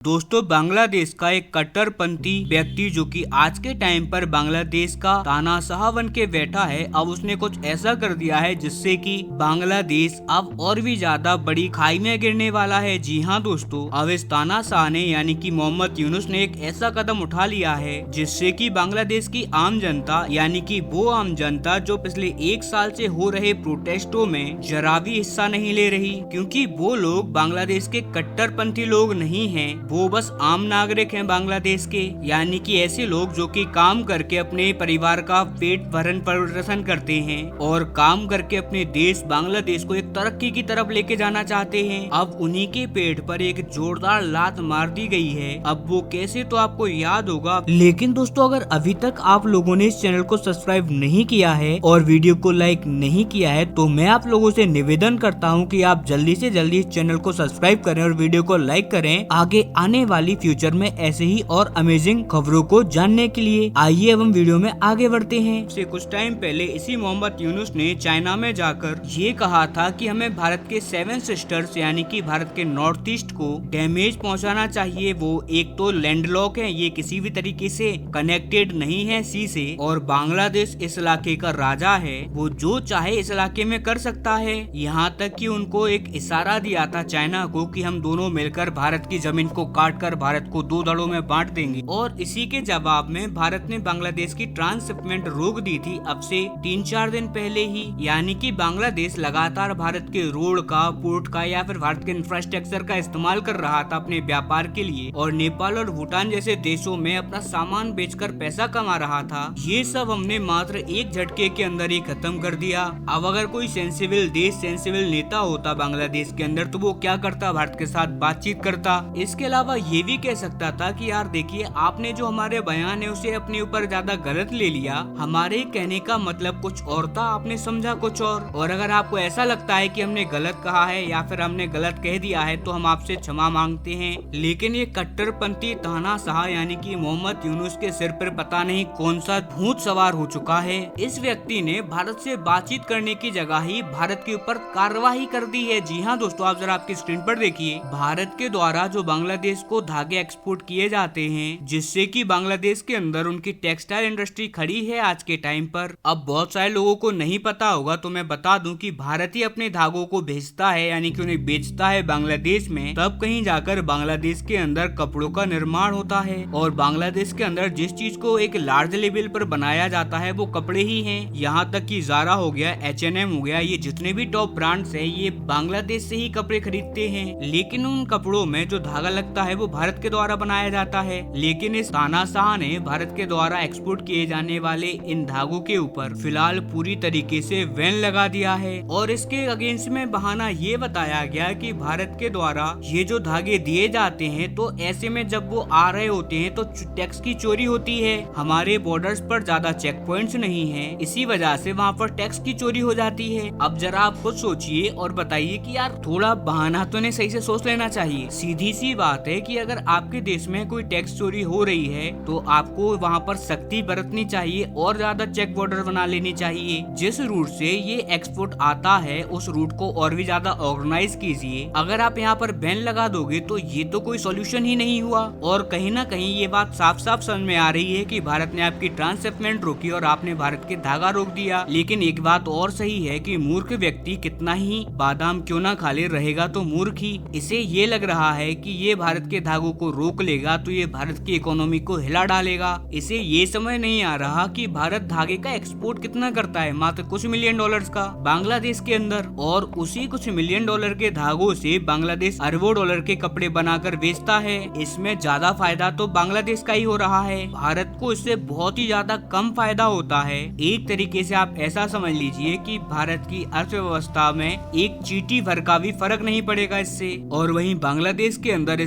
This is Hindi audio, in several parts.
दोस्तों, बांग्लादेश का एक कट्टरपंथी व्यक्ति जो कि आज के टाइम पर बांग्लादेश का तानाशाह बन के बैठा है, अब उसने कुछ ऐसा कर दिया है जिससे कि बांग्लादेश अब और भी ज्यादा बड़ी खाई में गिरने वाला है। जी हाँ दोस्तों, अब इस तानाशाह ने यानी कि मोहम्मद यूनुस ने एक ऐसा कदम उठा लिया है जिससे कि बांग्लादेश की आम जनता यानी कि वो आम जनता जो पिछले 1 साल से हो रहे प्रोटेस्टों में जरा भी हिस्सा नहीं ले रही, क्योंकि वो लोग बांग्लादेश के कट्टरपंथी लोग नहीं हैं, वो बस आम नागरिक हैं बांग्लादेश के। यानी कि ऐसे लोग जो कि काम करके अपने परिवार का पेट भरण प्रदर्शन करते हैं और काम करके अपने देश बांग्लादेश को एक तरक्की की तरफ लेके जाना चाहते हैं। अब उन्हीं के पेट पर एक जोरदार लात मार दी गई है। अब वो कैसे तो आपको याद होगा। लेकिन दोस्तों, अगर अभी तक आप लोगों ने इस चैनल को सब्सक्राइब नहीं किया है और वीडियो को लाइक नहीं किया है तो मैं आप लोगों से निवेदन करता हूँ कि आप जल्दी से जल्दी इस चैनल को सब्सक्राइब करें और वीडियो को लाइक करें आगे आने वाली फ्यूचर में ऐसे ही और अमेजिंग खबरों को जानने के लिए। आइए अब हम वीडियो में आगे बढ़ते हैं। से कुछ टाइम पहले इसी मोहम्मद यूनुस ने चाइना में जाकर ये कहा था कि हमें भारत के 7 सिस्टर्स यानी कि भारत के नॉर्थ ईस्ट को डैमेज पहुंचाना चाहिए। वो एक तो लैंडलॉक है, ये किसी भी तरीके से कनेक्टेड नहीं है सी से, और बांग्लादेश इस इलाके का राजा है, वो जो चाहे इस इलाके में कर सकता है। यहाँ तक कि उनको एक इशारा दिया था चाइना को कि हम दोनों मिलकर भारत की जमीन को काट कर भारत को 2 दड़ों में बांट देंगे। और इसी के जवाब में भारत ने बांग्लादेश की ट्रांसशिपमेंट रोक दी थी अब से 3-4 दिन पहले ही। यानी कि बांग्लादेश लगातार भारत के रोड का, पोर्ट का या फिर भारत के इंफ्रास्ट्रक्चर का इस्तेमाल कर रहा था अपने व्यापार के लिए, और नेपाल और भूटान जैसे देशों में अपना सामान बेचकर पैसा कमा रहा था। ये सब हमने मात्र एक झटके के अंदर ही खत्म कर दिया। अब अगर कोई सेंसिबल देश, सेंसिबल नेता होता बांग्लादेश के अंदर तो वो क्या करता, भारत के साथ बातचीत करता। इसके अलावा ये भी कह सकता था कि यार देखिए, आपने जो हमारे बयान है उसे अपने ऊपर ज्यादा गलत ले लिया, हमारे कहने का मतलब कुछ और था, आपने समझा कुछ और अगर आपको ऐसा लगता है कि हमने गलत कहा है या फिर हमने गलत कह दिया है तो हम आपसे क्षमा मांगते हैं। लेकिन ये कट्टरपंथी तानाशाह यानी कि मोहम्मद यूनुस के सिर पर पता नहीं कौन सा भूत सवार हो चुका है। इस व्यक्ति ने भारत से बातचीत करने की जगह ही भारत के ऊपर कार्रवाई कर दी है। जी हाँ दोस्तों, आप जरा आपकी स्क्रीन पर देखिए, भारत के द्वारा जो बांग्लादेश को धागे एक्सपोर्ट किए जाते हैं जिससे कि बांग्लादेश के अंदर उनकी टेक्सटाइल इंडस्ट्री खड़ी है आज के टाइम पर। अब बहुत सारे लोगों को नहीं पता होगा तो मैं बता दूं कि भारत ही अपने धागों को भेजता है यानी कि उन्हें बेचता है बांग्लादेश में, तब कहीं जाकर बांग्लादेश के अंदर कपड़ों का निर्माण होता है। और बांग्लादेश के अंदर जिस चीज को एक लार्ज लेवल पर बनाया जाता है वो कपड़े ही है। यहाँ तक कि ज़ारा हो गया, H&M हो गया, ये जितने भी टॉप ब्रांड्स है ये बांग्लादेश से ही कपड़े खरीदते हैं। लेकिन उन कपड़ों में जो धागा लगता है वो भारत के द्वारा बनाया जाता है। लेकिन इस तानाशाह ने भारत के द्वारा एक्सपोर्ट किए जाने वाले इन धागों के ऊपर फिलहाल पूरी तरीके से बैन लगा दिया है। और इसके अगेंस्ट में बहाना ये बताया गया कि भारत के द्वारा ये जो धागे दिए जाते हैं तो ऐसे में जब वो आ रहे होते हैं तो टैक्स की चोरी होती है। हमारे बॉर्डर्स पर ज्यादा चेक पॉइंट्स नहीं है, इसी वजह से वहाँ पर टैक्स की चोरी हो जाती है। अब जरा आप खुद सोचिए और बताइए कि यार थोड़ा बहाना तो नहीं सही से सोच लेना चाहिए। सीधी सी बात है कि अगर आपके देश में कोई टैक्स चोरी हो रही है तो आपको वहाँ पर सख्ती बरतनी चाहिए और ज्यादा चेक बॉर्डर बना लेनी चाहिए। जिस रूट से ये एक्सपोर्ट आता है उस रूट को और भी ज्यादा ऑर्गेनाइज कीजिए। अगर आप यहाँ पर बैन लगा दोगे तो ये तो कोई सोल्यूशन ही नहीं हुआ। और कहीं ना कहीं ये बात साफ साफ समझ में आ रही है कि भारत ने आपकी ट्रांसशिपमेंट रोकी और आपने भारत के धागा रोक दिया। लेकिन एक बात और सही है कि मूर्ख व्यक्ति कितना ही बादाम क्यों ना खा ले, रहेगा तो मूर्ख ही। इसे ये लग रहा है कि ये भारत के धागों को रोक लेगा तो ये भारत की इकोनॉमी को हिला डालेगा। इसे ये समझ नहीं आ रहा कि भारत धागे का एक्सपोर्ट कितना करता है, मात्र कुछ मिलियन डॉलर्स का बांग्लादेश के अंदर, और उसी कुछ मिलियन डॉलर के धागों से बांग्लादेश अरबों डॉलर के कपड़े बनाकर बेचता है। इसमें ज्यादा फायदा तो बांग्लादेश का ही हो रहा है, भारत को इससे बहुत ही ज्यादा कम फायदा होता है। एक तरीके से आप ऐसा समझ लीजिए कि भारत की अर्थव्यवस्था में एक चींटी भर का भी फर्क नहीं पड़ेगा इससे। और वहीं बांग्लादेश के अंदर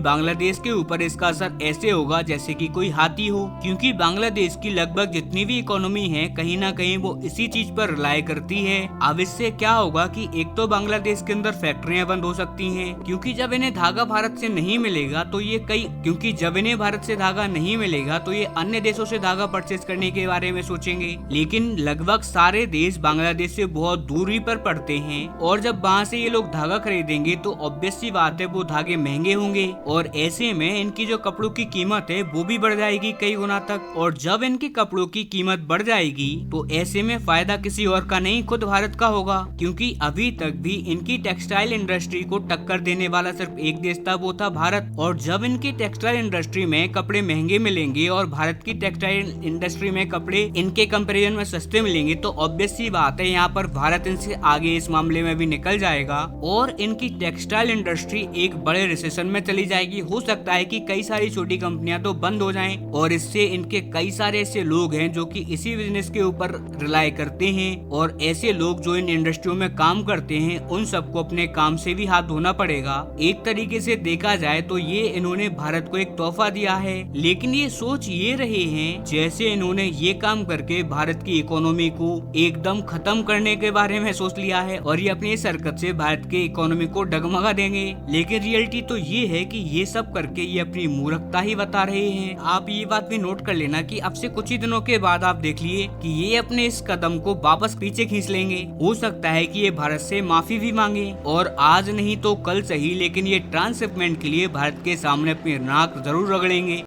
बांग्लादेश के ऊपर इसका असर ऐसे होगा जैसे कि कोई हाथी हो, क्योंकि बांग्लादेश की लगभग जितनी भी इकोनॉमी है कहीं ना कहीं वो इसी चीज पर रिलाय करती है। अब इससे क्या होगा कि एक तो बांग्लादेश के अंदर फैक्ट्रियां बंद हो सकती हैं, क्योंकि जब इन्हें धागा भारत से नहीं मिलेगा तो ये अन्य देशों से धागा परचेज करने के बारे में सोचेंगे। लेकिन लगभग सारे देश बांग्लादेश से बहुत दूरी पर पड़ते हैं और जब वहाँ से ये लोग धागा खरीदेंगे तो ऑब्वियस सी बात है वो धागे के महंगे होंगे और ऐसे में इनकी जो कपड़ों की कीमत है वो भी बढ़ जाएगी कई गुना तक। और जब इनकी कपड़ों की कीमत बढ़ जाएगी तो ऐसे में फायदा किसी और का नहीं, खुद भारत का होगा, क्योंकि अभी तक भी इनकी टेक्सटाइल इंडस्ट्री को टक्कर देने वाला सिर्फ एक देश था, वो था भारत। और जब इनकी टेक्सटाइल इंडस्ट्री में कपड़े महंगे मिलेंगे और भारत की टेक्सटाइल इंडस्ट्री में कपड़े इनके कंपैरिजन में सस्ते मिलेंगे तो ऑब्वियस सी बात है यहाँ पर भारत इनसे आगे इस मामले में भी निकल जाएगा और इनकी टेक्सटाइल इंडस्ट्री एक बड़े रिसेशन में चली जाएगी। हो सकता है कि कई सारी छोटी कंपनियां तो बंद हो जाएं और इससे इनके कई सारे ऐसे लोग हैं जो कि इसी बिजनेस के ऊपर रिलाय करते हैं और ऐसे लोग जो इन इंडस्ट्रियों में काम करते हैं उन सबको अपने काम से भी हाथ धोना पड़ेगा। एक तरीके से देखा जाए तो ये इन्होंने भारत को एक तोहफा दिया है, लेकिन ये सोच ये रहे हैं जैसे इन्होंने ये काम करके भारत की इकोनॉमी को एकदम खत्म करने के बारे में सोच लिया है और ये अपनी इस हरकत से भारत के इकोनॉमी को डगमगा देंगे। लेकिन रियलिटी तो ये है कि ये सब करके ये अपनी मूर्खता ही बता रहे हैं। आप ये बात भी नोट कर लेना कि अब से कुछ ही दिनों के बाद आप देख लिए कि ये अपने इस कदम को वापस पीछे खींच लेंगे। हो सकता है कि ये भारत से माफी भी मांगे और आज नहीं तो कल सही, लेकिन ये ट्रांसशिपमेंट के लिए भारत के सामने अपनी नाक जरूर रगड़ेंगे।